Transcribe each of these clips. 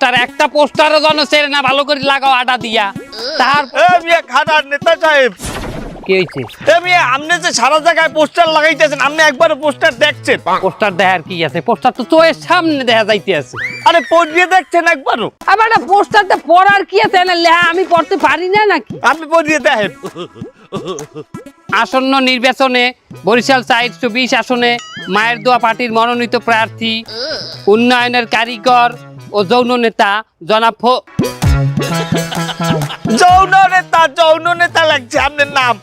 Poster একটা পোস্টারও যেন ছেড়ে না ভালো করে লাগাও আটা দিয়া তার খাটার নেতা সাহেব কি হয়েছে আপনি যে সারা জায়গায় পোস্টার লাগাইতেছেন আপনি একবার পোস্টার দেখছেন পোস্টার দেখার কি আছে পোস্টার তো চোখের সামনে দেখা যাইতে আছে আরে পড়িয়ে দেখছেন একবারও আবার একটা পোস্টারটা পড়ার কি আছে না লেহা আমি পড়তে পারি না নাকি আপনি পড়িয়ে দেখেন আসন্ন নির্বাচনে বরিশাল 420 আসনে মায়ের দোয়া পার্টির মনোনীত প্রার্থী উন্নয়নের কারিগর ও যৌন নেতা জনাব যৌন নেতা লাগছে আপনার নাম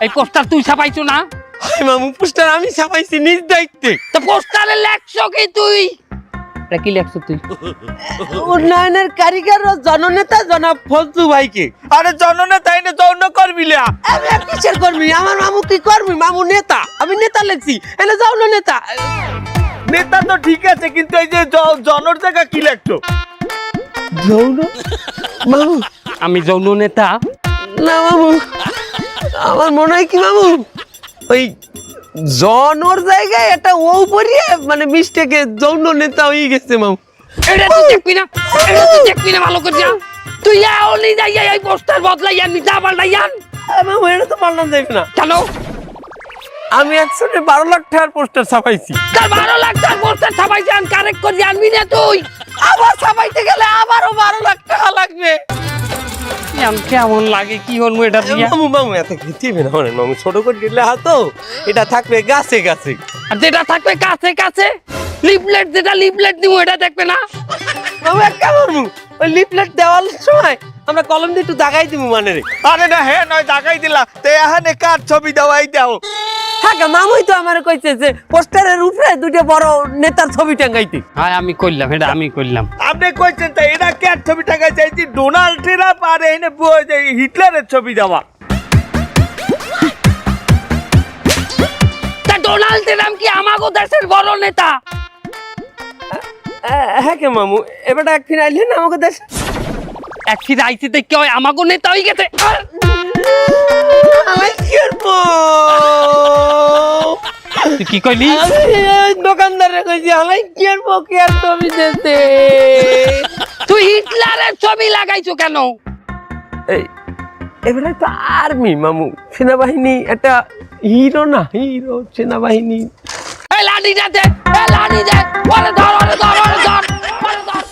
এই পোস্টার তুই ছাপাইছো না মামু পোস্টার আমি ছাপাইছি নিজ দায়িত্বে তো পোস্টারে লেখছো কি তুই এটা কি লেখছো তুই উন্নয়নের কারিগর ও জননেতা জনাব ফজলু ভাইকে। আরে জননেতা এনে যৌন করবি লা আমি আর কিসের কর্মী? আমার মামু কি কর্মী? মামু নেতা, আমি নেতা লেখছি, এনে যাও না নেতা। নেতা তো ঠিক আছে কিন্তু এই যে জনর জায়গা কি লেখছো যৌন মামু? আমি যৌন নেতা না মামু, আমার মনে হয় কি মামু ওই জনর জায়গায় একটা ও পরিয়ে মানে মিস্টেকে যৌন নেতা হয়ে গেছে মামু। এটা তুই দেখবি না, এটা তুই দেখবি না ভালো করে তুই আওলি যাই এই পোস্টার বদলাই আনবি যা পাল্টাই আন মামু এটা তো পাল্টান যাবে না। কেন? আমি 12 লাখ টাকার পোস্টার ছাপাইছি। তার 12 লাখ টাকার পোস্টার ছাপাইছি আন কারেক্ট করে আনবি না তুই আবার ছাপাইতে গেলে আবারও 12 লাখ টাকা লাগবে। কেমন লাগে কি হনমু এটা দিয়া মামু মামু এত খেতে না মানে মামু ছোট করে দিলে হাতো এটা থাকবে গাছে গাছে আর যেটা থাকবে কাছে কাছে লিফলেট যেটা লিফলেট দিব এটা দেখবে না মামু একটা মামু ওই লিফলেট দেওয়ার সময় আমরা কলম দিয়ে একটু দাগাই দিব মানে রে। আরে না হে নয় দাগাই দিলা তে এখানে কার ছবি দেওয়াই দাও হ্যাঁ মামুই তো আমার কইছে যে পোস্টারের উপরে দুটো বড় নেতার ছবি টাঙ্গাইতে। হ্যাঁ আমি কইলাম এটা আমি কইলাম আপনি কইছেন তো এরা কার ছবি টাকা চাইছি ডোনাল্ড ট্রাম্প আর এনে হিটলারের ছবি দেওয়া তা ডোনাল্ড ট্রাম্প কি আমাগো দেশের বড় নেতা হ্যাঁ কে মামু এবারটা একদিন আইলেন না আমাকে দেশ একদিন আইতে দেখতে হয় আমাগো নেতা হয়ে গেছে আমি কি করবো? তুই কি কইলি দোকানদারে কইছি আমি কি করবো কি আর ছবি দিতে তুই হিটলারের ছবি লাগাইছো কেন এই এবারে তো আর্মি মামু সেনাবাহিনী একটা হিরো না হিরো সেনাবাহিনী। এই লাঠিটা দে এই লাঠি দে ওরে ধর ওরে ধর ওরে ধর ওরে ধর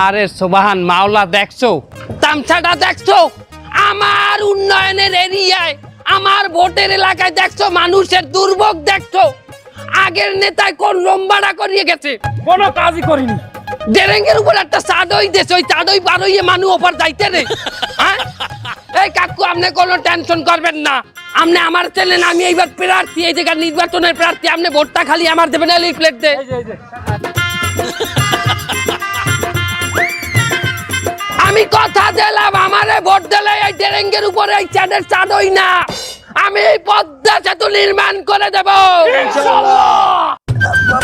আরে সুবহান মাওলা দেখছো তামছাটা দেখছো আমার উন্নয়নের এরিয়ায় আমার ভোটের এলাকায় দেখছো মানুষের দুর্ভোগ দেখছো আগের নেতায় কোন লম্বাড়া করিয়ে গেছে কোনো কাজই করিনি ডেরেঙ্গের উপর একটা চাদই দেছে ওই চাদই পার হইয়ে মানুষ ওপর যাইতে রে হ্যাঁ এই কাকু আপনি কোনো টেনশন করবেন না আপনি আমার চ্যানেল আমি এইবার প্রার্থী এই জায়গার নির্বাচনের প্রার্থী আপনি ভোটটা খালি আমার দেবেন লিফলেট দে আমি কথা দিলাম আমারে ভোট দিলে এই ডেরেঙ্গের উপরে এই চাঁদের চাঁদই না আমি এই পদ্মা সেতু নির্মাণ করে দেব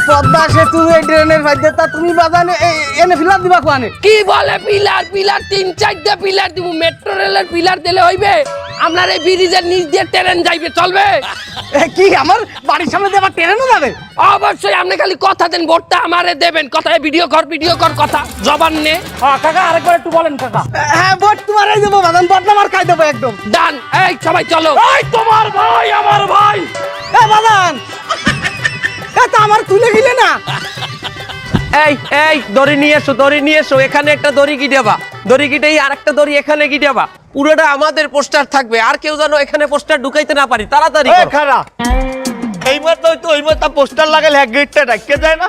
পদ্মা সেতু এই ট্রেনের ফাইদে তা তুমি বাজানে এনে ফিলার দিবা কোয়ানে কি বলে পিলার পিলার 3-4টা পিলার দিব মেট্রো রেলের পিলার দিলে হইবে আপনার এই ব্রিজের নিচ দিয়ে ট্রেন যাইবে চলবে কি আমার বাড়ির সামনে দিয়ে আবার ট্রেনও যাবে? অবশ্যই আপনি খালি কথা দেন ভোটটা আমারে দেবেন কথায় ভিডিও কর কথা জবান নে কাকা আরেকবার একটু বলেন কাকা হ্যাঁ ভোট তোমারই দেবো বাদান বদনাম আর খাই দেবো একদম। ডান এই সবাই চলো এই তোমার ভাই আমার ভাই এ বাদান এ তো আমার তুলে গিলে না। এই এই দড়ি নিয়ে এসো এখানে একটা দড়ি গিটাবা দড়ি গিটেই আর একটা দড়ি এখানে গিটাবা পুরোটা আমাদের পোস্টার থাকবে আর কেউ যেন এখানে পোস্টার ঢুকাইতে না পারি তাড়াতাড়ি এ খারা এইবার তো ওইবার তা পোস্টার লাগালে এক গেটটা ডাকে যায় না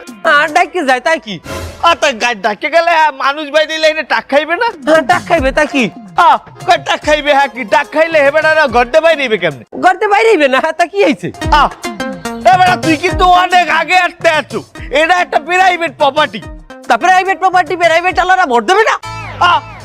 ডাকে যায় তাই কি আর তা গাড়ি ডাকে গেলে মানুষ বাই দিলে এনে টাক খাইবে না ডাক খাইবে তা কি টাক খাইবে হ্যাঁ কি টাক খাইলে হেবে না ঘরতে বাইরে কেমনে ঘরতে বাইরেইবে না তা কি হয়েছে এবার তুই কিন্তু অনেক আগে আসতে আছো এটা একটা প্রাইভেট প্রপার্টি তা প্রাইভেট প্রপার্টি প্রাইভেট আলাদা ভোট দেবে না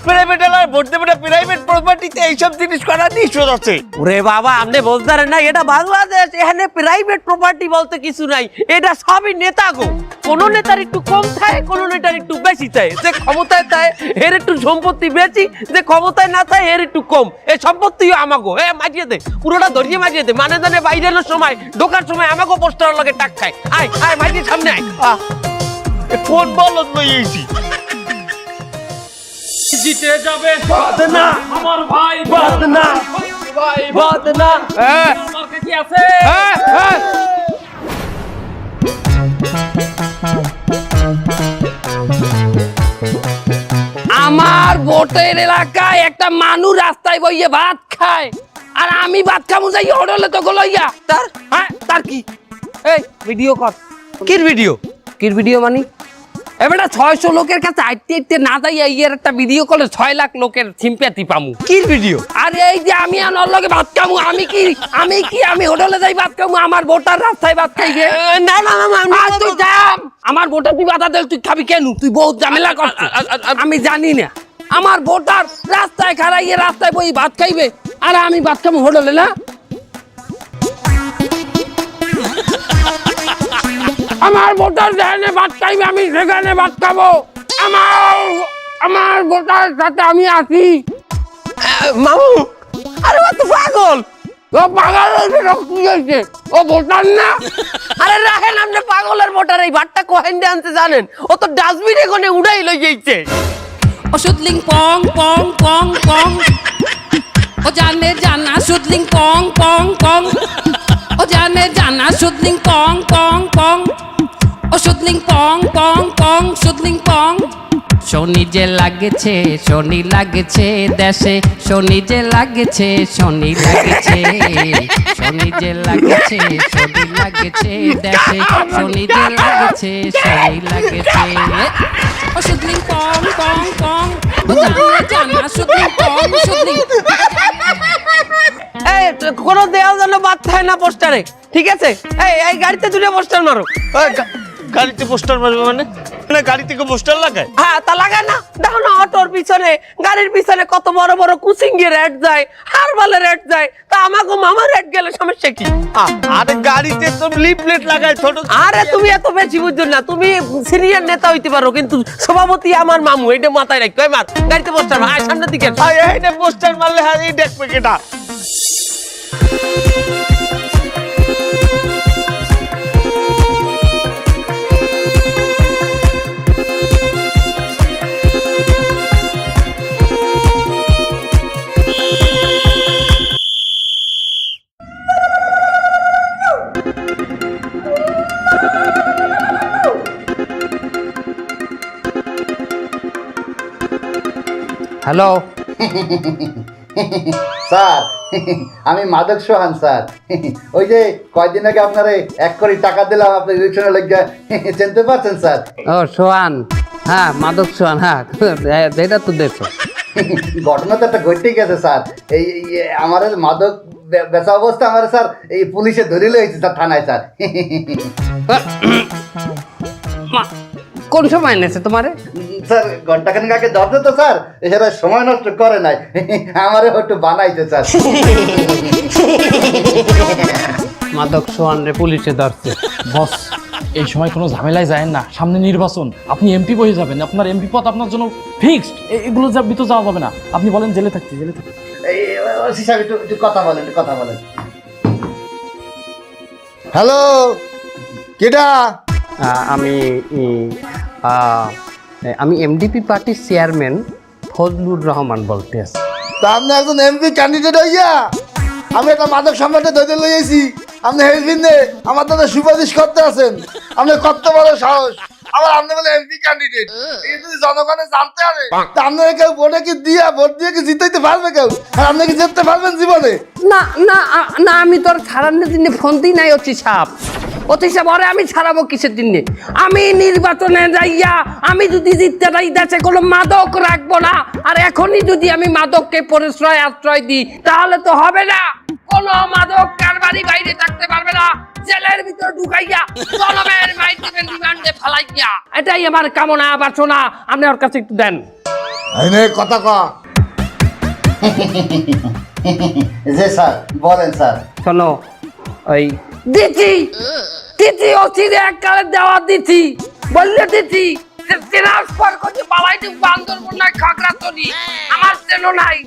প্রাইভেট এলাকায় ভোট দেবে না, প্রাইভেট প্রপার্টিতে এইসব জিনিস করা নিষেধ আছে। ওরে বাবা আপনি বলতে পারেন না এটা বাংলাদেশ, এখানে প্রাইভেট প্রপার্টি বলতে কিছু নাই, এটা সবই নেতা গো। কোন নেতার একটু কম থাকে, কোন নেতার একটু বেশি থাকে। যে ক্ষমতায় থাকে এর একটু সম্পত্তি বেশি, যে ক্ষমতায় না থাকে এর একটু কম। এই সম্পত্তিও আমাগো, মারিয়ে দে, পুরোটা ধরিয়ে মারিয়ে দে। মানে জানে বাইরের সময় ঢোকার সময় আমাগো পোস্টার লাগে টাক খায়। আয় আয় মারিয়ে সামনে আয়। কোন বলদ লই এইছি জিতে যাবে বাদনা আমার ভাই বাদনা ভাই বাদনা। মার্কা কি আছে? আমার ভোটের এলাকায় একটা মানুষ রাস্তায় বইয়ে ভাত খায়, আর আমি ভাত খামু যাই হোটেলে তো গলইয়া তার তার কি? এই ভিডিও কর। কির ভিডিও? কির ভিডিও মানে এবারে 600 লোকের কাছে আইতে না যাইয়া ইয়ের একটা ভিডিও করলে 6 লাখ লোকের সিম্প্যাথি পামু। কির ভিডিও? আরে এই যে আমি আনার লগে ভাত খামু, আমি হোটেলে যাই ভাত খামু, আমার ভোটার রাস্তায় ভাত খাইবে। না না না আর তুই যাম আমার ভোটার তুই বাধা দিল, তুই খাবি কেন? তুই বহুত ঝামেলা করছিস। আমি জানি না আমার ভোটার রাস্তায় খারাইয়ে রাস্তায় বই ভাত খাইবে, আর আমি ভাত খামু হোটেলে না? আমার ভোটার যেখানে ভাত খাইবে আমি সেখানে ভাত খাবো। আমার ভোটার সাথে আমি আছি। মামু আরে ও তো পাগল। ও পাগল হয়েছে, কি হয়েছে? ও ভোটার না? আরে রাখেন আপনি পাগলের ভোটার, এই ভাতটা কোহেন দিয়ে আনতে জানেন? ও তো ডাস্টবিনে কোনে উড়াই লই যাইছে। ও সুদলিং পং পং পং পং, ও জানে জানা সুদলিং পং পং পং, ও জানে জানা সুদলিং পং পং পং, ও সুদলিং পং পং পং, সুদলিং পং। শনি যে লাগেছে, শনি লাগেছে দেশে, শনি যে লাগেছে, শনি লাগেছে, শনি যে লাগেছে, শনি লাগেছে দেশে, শনি যে লাগেছে, শনি লাগেছে। ও সুদলিং পং পং পং, ও জানে জানা সুদলিং পং সুদলিং। এই কোন দেওয়াল যেন বাদ থাকে না পোস্টারে, ঠিক আছে? এই গাড়িতে দুটো পোস্টার মারো। গাড়িতে পোস্টার মারবে মানে? না গাড়ি থেকে পোস্টার লাগায়? হ্যাঁ তা লাগায় না? দেখো না অটোর পিছনে, গাড়ির পিছনে কত বড় বড় কুচিঙ্গি রেট যায়, হারবালে রেট যায়, তা আমাকে মামা রেট গেলে সমস্যা কি? আরে গাড়িতে তো লিফলেট লাগায় ছোট। আরে তুমি এত বেশি বুঝছো না, তুমি সিনিয়র নেতা হইতে পারো কিন্তু সভাপতি আমার মামু, এটা মাথায় রাখো। মার গাড়িতে পোস্টার মার, সামনের দিকে। এইটা পোস্টার মারলে হ্যাঁ এই দেখবে কেটা? হ্যালো স্যার আমি মাদক সোহান স্যার। ওই যে কয়দিন আগে আপনারে 1 কোটি টাকা দিলাম আপনি ইলেকশনের লেগে, চিনতে পারছেন স্যার? ও সোহান, হ্যাঁ মাদক সোহান, হ্যাঁ এটা তো দেখো। ঘটনা তো একটা ঘটেই গেছে স্যার। এই আমার মাদক বেচা অবস্থা আমার স্যার এই পুলিশে ধরে লইছে স্যার থানায় স্যার। কোন সময় এনেছে তোমারে? স্যার ঘন্টাখানেক আগে ধরছে তো স্যার, এরা সময় নষ্ট করে নাই, আমারে একটু বানাইছে স্যার। মাদক সোহান রে পুলিশে ধরছে। বস এই সময় কোনো ঝামেলায় যায় না, সামনে নির্বাচন, আপনি এমপি হয়ে যাবেন, আপনার এমপি পদ আপনার জন্য ফিক্সড। এগুলো ভিতর যাওয়া যাবে না, আপনি বলেন জেলে থাকতে, জেলে থাকতে। এই ওসি সাহেব একটু কথা বলেন, একটু কথা বলেন। হ্যালো কেডা? আমি এমডিপি পার্টির চেয়ারম্যান ফজলুর রহমান বলতে আছি। তা আপনি একজন এমপি ক্যান্ডিডেট হইয়া আমি একটা মাদক সম্রাটে ধরে লইয়েছি, আপনি হেলবিন নে আমার দাদা সুপারিশ করতে আছেন, আপনি কত বড় সাহস, আবার আপনি বলে এমপি ক্যান্ডিডেট। এই যদি জনগণে জানতে পারে তা আপনারা কেউ ভোটে কি দিয়া ভোট দিয়ে কি জিতাইতে পারবে কেউ? আর আপনি কি জিততে পারবেন জীবনে? না না না, আমি তোর ছাড়ানোর দিনে ফোন দিই নাই অতি সাপ। অতি সাপ ওরে আমি ছাড়াবো কিসের দিনে? আমি নির্বাচনে যাইয়া আমি যদি জিততে যাই দেশে কোনো মাদক রাখবো না, আর এখনই যদি আমি মাদককে পরিশ্রয় আশ্রয় দিই তাহলে তো হবে না। কোনো মাদক কারবারি বাইরে থাকতে পারবে না, জেলের ভিতর ঢুকাইয়া জনমের মাইর দিবেন রিমান্ডে ফেলাইয়া। এটাই আমার কামনা বাসনা, আপনি ওর কাছে একটু দেন। এই নে কথা ক। জি স্যার, বলেন স্যার। শোনো, ওই দিচ্ছি অচিরে এককালে দেওয়া দিচ্ছি, বললে দিচ্ছি ট্রান্সফার করছে বালাইটি বান্দরবন নাই খাগড়াছড়ি, আমার চেনো নাই।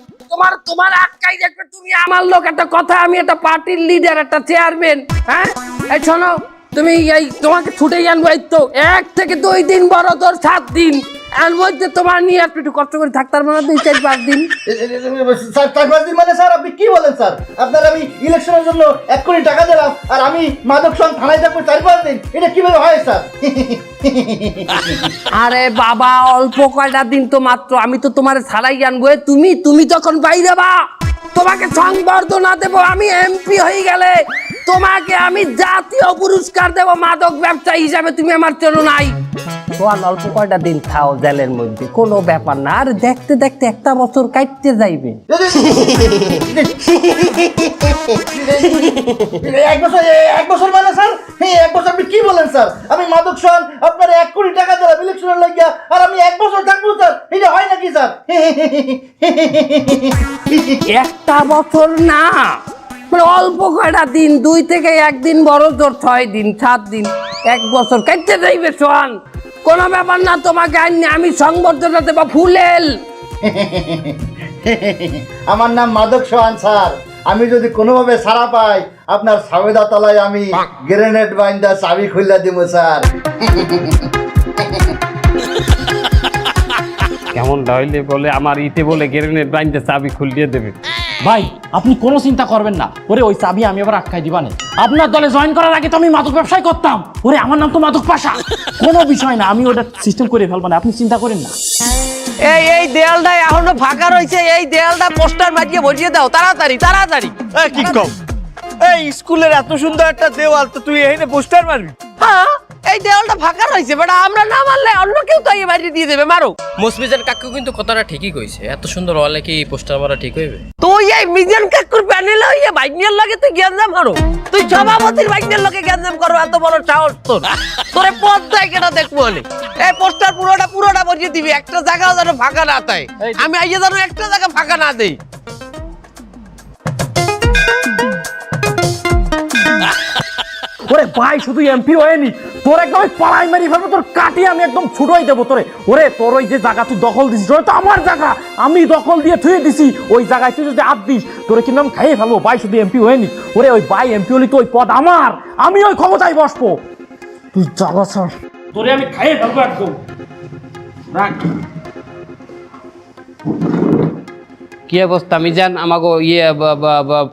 তোমার আটকাই দেখবে, তুমি আমার লোক। একটা কথা, আমি একটা পার্টির লিডার, একটা চেয়ারম্যান। হ্যাঁ, এই শোনো, তুমি এই তোমাকে ছুটে আনবো এই তো 1 থেকে 2 দিন, বড় তোর 7 দিন এর মধ্যে তোমার নিয়ে একটু কষ্ট করে থাকতার মানে 2-4-5 দিন। স্যার 4-5 দিন মানে স্যার আপনি কি বলেন স্যার? আপনার আমি ইলেকশনের জন্য 1 কোটি টাকা দিলাম আর আমি মাদক সং থানায় থাকবো 4-5 দিন, এটা কিভাবে হয় স্যার? আরে বাবা, অল্প কয়টা দিন তো মাত্র, আমি তো তোমার ছাড়াই আনবো। তুমি তখন বাইরে বা, তোমাকে সংবর্ধনা দেবো। আমি এমপি হয়ে গেলে তোমাকে আমি জাতীয় পুরস্কার দেবো মাদক ব্যবসায়ী হিসাবে। তুমি আমার চেনো নাই। তোমার অল্প কয়টা দিন থাও জেলের মধ্যে, কোনো ব্যাপার না। আর দেখতে দেখতে 1 বছর কাটতে যাইবে। 1 বছর মানে স্যার 1 বছর আপনি কি বলেন স্যার? আমি মাদক সং আপনার 1 কোটি টাকা দিলাম ইলেকশনের লাগিয়া আর আমি 1 বছর থাকবো স্যার, এটা হয় নাকি স্যার? 1 বছর না, মানে অল্প কয়টা দিন, 2 থেকে 1 দিন, বড় জোর 6 দিন 7 দিন, 1 বছর কাটতে যাইবে। সোহান, কোনো ব্যাপার না, তোমাকে আমি সংবর্ধনা দেবো ফুলেল। আমার নাম মাদক সোহান স্যার। আমি যদি কোনোভাবে ছাড়া পাই, আপনার সাবেদা তলায় আমি গ্রেনেড বাইন্দা চাবি খুলে দিব স্যার। কেমন হইলে বলে আমার ইতে বলে গ্রেনেড বাইন্দা চাবি খুলিয়ে দেবে। ভাই আপনি কোনো চিন্তা করবেন না, ওরে ওই চাবি আমি আবার আটকাই দিবা না। আপনার দলে জয়েন করার আগে তো আমি মাদক ব্যবসায় করতাম, ওরে আমার নাম তো মাদক পাশা। কোনো বিষয় না, আমি ওটা সিস্টেম করে ফেলবো না, আপনি চিন্তা করেন না। এই দেয়ালটা এখনো ফাঁকা রয়েছে, এই দেয়ালটা পোস্টার মারিয়ে বসিয়ে দাও তাড়াতাড়ি। কি কম, এই স্কুলের এত সুন্দর একটা দেওয়াল, তো তুই এখানে পোস্টার মারবি? হ্যাঁ, এই দেওয়ালটা ফাঁকা রয়েছে, বাট আমরা না মারলে অন্য কেউ তো এই বাড়ি দিয়ে দেবে। মারো। মুসমিজান কাকু কিন্তু কথাটা ঠিকই কইছে, এত সুন্দর ওয়ালে কি পোস্টার মারা ঠিক হইবে? তুই এই মিজান কাকুর প্যানেলে হইয়া বাইকের লগে তুই গ্যাঞ্জাম করো, তুই সভাপতির বাইকের লগে গ্যাঞ্জাম করো, এত বড় সাহস তোর? তোরে পথ দেয় কেটা দেখবো বলে এই পোস্টার পুরোটা বসিয়ে দিবি, একটা জায়গাও যেন ফাঁকা না থাকে। আমি আইয়া যেন একটা জায়গা ফাঁকা না দেই। ওরে ভাই, শুধু এমপি হয়নি, তোর একদম পাড়াই মারি ফেলবো, তোর কাটিয়ে আমি একদম ছুটোই দেবো তোরে। ওরে তোর ওই যে জায়গা তুই দখল দিছিস, ওটা তো আমার জায়গা, আমি দখল দিয়ে থুয়ে দিছি। ওই জায়গায় তুই যদি হাত দিস, তোরে কিন্তু আমি খাইয়ে ফেলবো। ভাই শুধু এমপি হয়নি, ওরে ওই ভাই এমপি হলি তো ওই পদ আমার, আমি ওই ক্ষমতায় বসবো। তুই জ্বালা ছাড়, তোরে আমি খাইয়ে ফেলবো একদম। রাখ। কি অবস্থা মিজান? আমাকে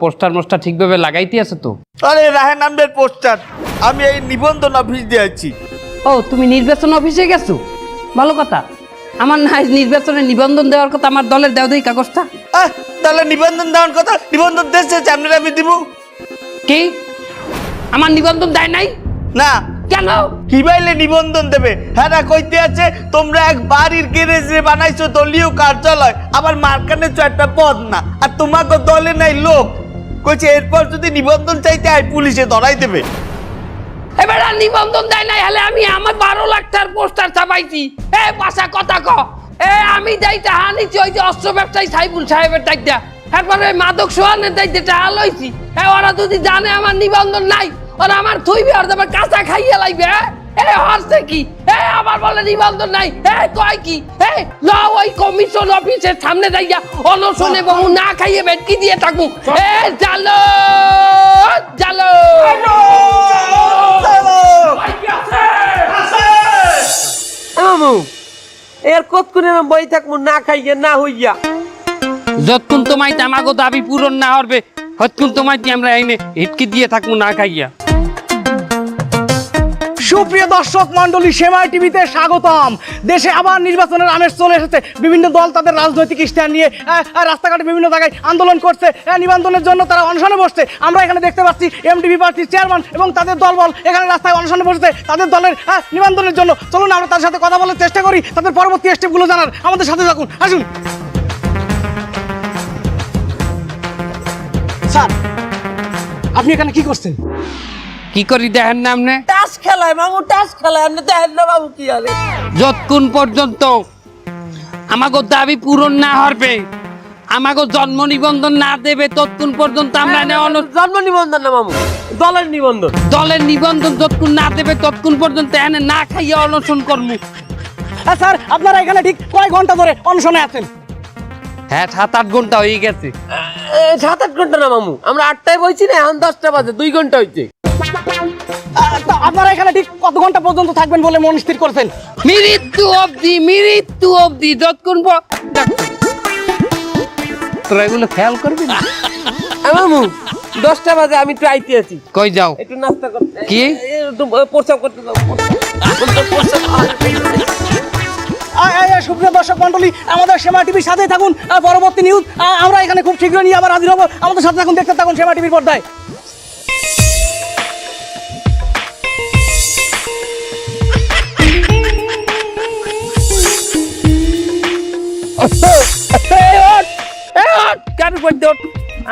পোস্টার মোস্টার ঠিকভাবে লাগাইতে আছে তো? আরে রাহেন নামের পোস্টার আমি এই নিবন্ধন অফিস দিয়েছি। ও, তুমি নির্বাচন অফিসে গেছো? ভালো কথা। আমার না নির্বাচনে নিবন্ধন দেওয়ার কথা, আমার দলের দেও দেই কাগজটা। তাহলে নিবন্ধন দেওয়ার কথা, নিবন্ধন দেশে আপনারা আমি দিব কি? আমার নিবন্ধন দেয় নাই? না। কেন? কি বাইলে নিবন্ধন দেবে? হ্যাঁ না, কইতে আছে তোমরা এক বাড়ির গ্যারেজে বানাইছো দলীয় কার্যালয়, আবার মার্কানে একটা পদ না, আর তোমাকে দলে নাই লোক। কইছে এরপর যদি নিবন্ধন চাইতে হয় পুলিশে ধরাই দেবে। এবার আর নিবন্ধন দেয় নাই, হলে আমি আমার 12 লাখ টাকার পোস্টার ছাপাইছি। পাশা কথা ক। আমি দায়িত্ব হানিছি ওই যে অস্ত্র ব্যবসায়ী সাইফুল সাহেবের দায়িত্ব, এরপরে মাদক সোহানের দায়িত্ব টাকা লইছি। ওরা যদি জানে আমার নিবন্ধন নাই, ওরা আমার থইবে, আর আবার কাঁচা খাইয়ে লাইবে। হরছে কি? আবার বলে নিবন্ধন নাই। কয় কি? ওই কমিশন অফিসের সামনে যাইয়া অনশনে বহু না খাইয়ে বেটকি দিয়ে থাকবো। জালো জালো মামু এর কত করে বই থাকবো না খাইয়া না হইয়া? যতক্ষণ তোমায় আমাকে দাবি পূরণ না হবে, ততক্ষণ তোমায় আমরা এনে হিটকি দিয়ে থাকবো না খাইয়া। সুপ্রিয় দর্শক মন্ডলী, সেমাই টিভিতে স্বাগতম। দেশে আবার নির্বাচনের আমেজ চলে এসেছে। বিভিন্ন দল তাদের রাজনৈতিক স্ট্যান্ড নিয়ে রাস্তাঘাটে বিভিন্ন জায়গায় আন্দোলন করছে, নিবন্ধনের জন্য তারা অনশনে বসছে। আমরা এখানে দেখতে পাচ্ছি এমডিবি পার্টির চেয়ারম্যান এবং তাদের দলবল এখানে রাস্তায় অনশনে বসেছে তাদের দলের নিবন্ধনের জন্য। চলুন আমরা তাদের সাথে কথা বলার চেষ্টা করি, তাদের পরবর্তী স্টেপগুলো জানার। আমাদের সাথে থাকুন, আসুন। স্যার, আপনি এখানে কি করছেন? কি করি দেখেন না আপনি? টাস খেলায় মামু, টাস খেলায়। আপনি দেখেন না বাবু কি আরে? যতক্ষণ পর্যন্ত আমাকে দাবি পূরণ না হবে, আমাকে জন্ম নিবন্ধন না দেবে ততক্ষণ পর্যন্ত আমরা জন্ম নিবন্ধন না মামু, দলের নিবন্ধন। দলের নিবন্ধন যতক্ষণ না দেবে ততক্ষণ পর্যন্ত এনে না খাইয়ে অনশন করবো। স্যার আপনারা এখানে ঠিক কয় ঘন্টা ধরে অনশনে আছেন? হ্যাঁ 7-8 ঘন্টা হয়ে গেছে। 7-8 ঘন্টা না মামু, আমরা 8টায় বইছি না, এখন 10টা বাজে, 2 ঘন্টা হইছে। তা আপনারা এখানে ঠিক কত ঘন্টা পর্যন্ত থাকবেন বলে মন স্থির করেছেন? মৃত্যু অবধি যতক্ষণ তোরা এগুলো খেয়াল করবি না। মামু 10টা বাজে, আমি একটু আইতে আছি, কই যাও? একটু নাস্তা করতে। কি? একটু প্রস্রাব করতে যাও। সুপ্রিয় দর্শক মন্ডলী, আমাদের সেমা টিভির সাথে থাকুন। পরবর্তী নিউজ আমরা এখানে খুব শীঘ্রই নিয়ে আবার হাজির হবো। আমাদের সাথে থাকুন, দেখতে থাকুন সেমা টিভির পর্দায়।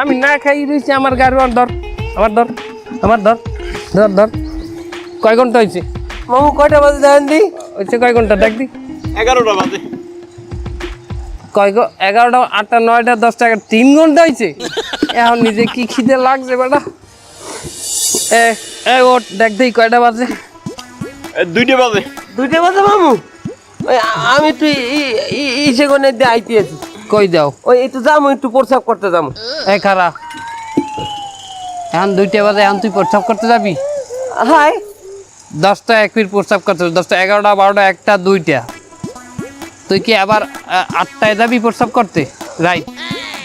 আমি না খাই রয়েছি, আমার গাড়ি ধর, আমার ধর, আমার ধর, ধর ধর। কয় ঘন্টা হয়েছে মামু? কয়টা বাজে দেখেন দি? হয়েছে কয় ঘন্টা দেখ দি? 11টা বাজে। 11টা, 8টা, 9টা, 10টা, 3 ঘন্টা হয়েছে। এখন নিজে কি খিদে লাগছে বেটা। ওট দেখ দিই কয়টা বাজে? 2টা বাজে। 2টা বাজে মামু? ওই আমি একটু সেখানে দিয়ে আইতে আছি। কই দাও? ওই একটু যাবো, একটু প্রস্রাব করতে যাবো। খারা এখন 2টা বাজে, এখন তুই প্রস্রাব করতে যাবি? হাই 10টা 1 মিনিট প্রস্রাব করতে, 10টা, 11টা, 12টা, 1টা, 2টা। তুই কি আবার 8টায় যাবি প্রস্রাব করতে? রাইট।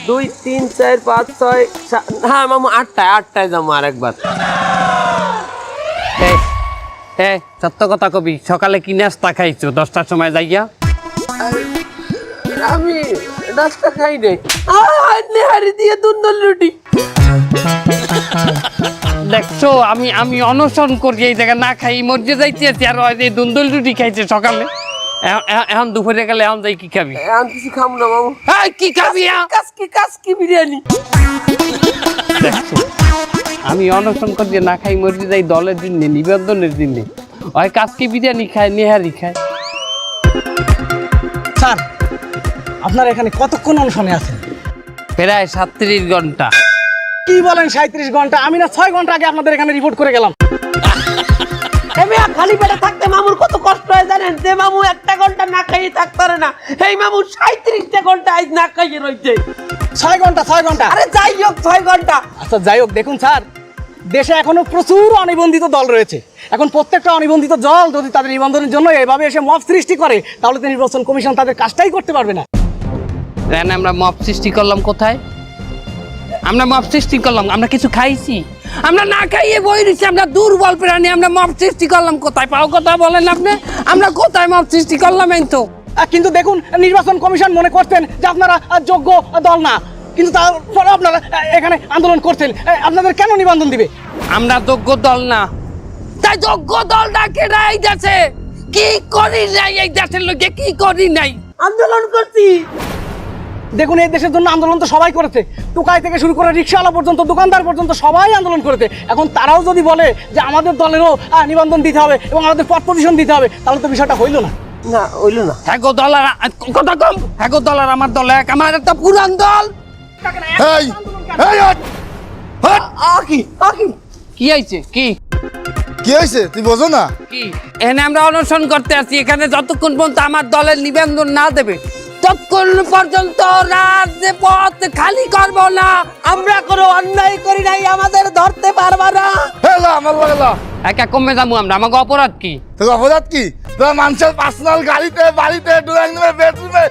2 3 4 5 6 7। হ্যাঁ মামু 8টায় যাবো আরেকবার। সত্য কথা কবি, সকালে কি নাস্তা খাইছো 10টার সময় যাইয়া? আমি নাস্তা খাই নাই, নেহারি দিয়ে দুন্দল রুটি। দেখছো আমি অনশন করি এই জায়গা, না খাই মর্যে যাইতে আছি, আর এই দুন্দুল রুটি খাইছে সকালে। এখন দুপুরে গেলে এখন যাই কি খাবি? এখন কিছু খাবো না মামু। কি খাবি? কাসকি বিরিয়ানি। দেখছো আমি অনশন করি, না খাই মর্যে যাই দলের দিনে, নিবন্ধনের দিনে। ওই কাজকি বিরিয়ানি খায়, নেহারি খায়। স্যার আপনারা এখানে কতক্ষণ অনশনে আছেন? প্রায় 37 ঘন্টা। কি বলেন 37 ঘন্টা? আমি না 6 ঘন্টা আগে আপনাদের এখানে রিপোর্ট করে গেলাম। খালি পেটে থাকতে মামুর কত কষ্ট হয় জানেন? যে মামু 1 ঘন্টা না খাইয়ে থাকতে পারে না, এই মামু 37টা ঘন্টা আজ না খাইয়ে রয়েছে। 6 ঘন্টা 6 ঘন্টা। আরে যাই হোক 6 ঘন্টা। আচ্ছা যাই হোক, দেখুন স্যার, দেশে এখনো প্রচুর অনিবন্ধিত দল রয়েছে। এখন প্রত্যেকটা অনিবন্ধিত দল যদি তাদের নিবন্ধনের জন্য এভাবে এসে মব সৃষ্টি করে, তাহলে তো নির্বাচন কমিশন তাদের কাজটাই করতে পারবে না। আমরা মব সৃষ্টি করলাম কোথায়? আমরা মব সৃষ্টি করলাম, আমরা কিছু খাইছি? আমরা না খাইয়ে বই দিচ্ছি, আমরা দুর্বল প্রাণী, আমরা মব সৃষ্টি করলাম কোথায়? পাও কথা বলেন আপনি, আমরা কোথায় মব সৃষ্টি করলাম? এই তো। কিন্তু দেখুন, নির্বাচন কমিশন মনে করতেন যে আপনারা যোগ্য দল না, কিন্তু তারপরে আপনারা এখানে আন্দোলন করছেন। আপনাদের কেন নিবন্ধন দিবে? আমরা যোগ্য দল না, তাই যোগ্য দলটা কেনা এই দেশে কি করি নাই? এই দেশের লোকে কি করি নাই? আন্দোলন করছি। দেখুন, এই দেশের জন্য আন্দোলন তো সবাই করেছে, টুকাই থেকে শুরু করে রিক্সাওয়ালা পর্যন্ত, দোকানদার পর্যন্ত সবাই আন্দোলন করেছে। এখন তারাও যদি বলে যে আমাদের দলেরও নিবন্ধন দিতে হবে এবং আমাদের পদ পজিশন দিতে হবে, তাহলে তো বিষয়টা হইল না। না হইল না। হ্যাঁ গো দল, কথা কম। হ্যাঁ গো দল, আর আমার দল এক, আমার একটা পুরান দল। এই এই হট হট। কি হয়েছে? কি কি হয়েছে তুই বোঝো না? কি এখানে আমরা অনশন করতে আছি, এখানে যতক্ষণ পর্যন্ত আমার দলের নিবন্ধন না দেবে ততক্ষণ পর্যন্ত রাজপথ খালি করবো না। আমরা কোনো অন্যায় করি নাই, আমাদের ধরতে পারবা না। হেলা আমার লাগলা একা কমে যাবো আমরা, আমাকে অপরাধ কি? তোর অপরাধ কি? তোর মানুষের পার্সোনাল গাড়িতে, বাড়িতে, ড্রয়িং রুমে, বেডরুমে